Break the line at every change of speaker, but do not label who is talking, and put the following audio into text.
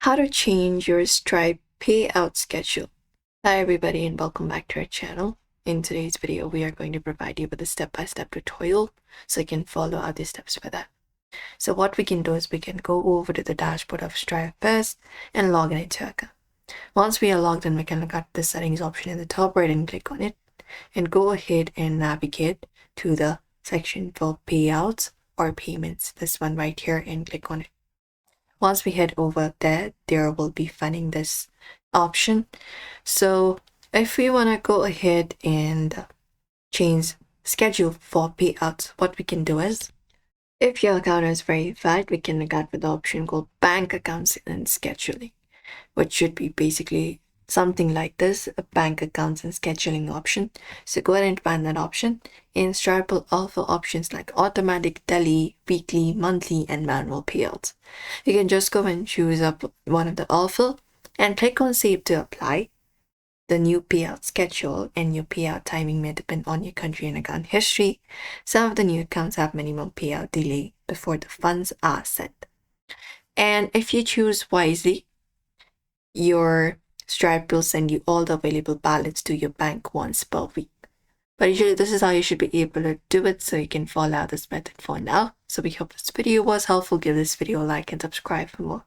How to change your Stripe payout schedule. Hi everybody and welcome back to our channel. In today's video, we are going to provide you with a step-by-step tutorial so you can follow out the steps for that. So what we can do is we can go over to the dashboard of Stripe first and log in into our account. Once we are logged in, we can look at the settings option in the top right and click on it and go ahead and navigate to the section for payouts or payments, this one right here, and click on it. Once we head over there, will be finding this option. So if we want to go ahead and change schedule for payouts, what we can do is, if your account is verified, we can look at the option called bank accounts and scheduling, which should be basically something like this, a bank accounts and scheduling option. So go ahead and find that option. In Stripe will offer options like automatic, daily, weekly, monthly, and manual payouts. You can just go and choose up one of the offer and click on save to apply. The new payout schedule and your payout timing may depend on your country and account history. Some of the new accounts have minimum payout delay before the funds are sent. And if you choose wisely, your Stripe will send you all the available balance to your bank once per week. But usually this is how you should be able to do it, so you can follow this method for now. So we hope this video was helpful. Give this video a like and subscribe for more.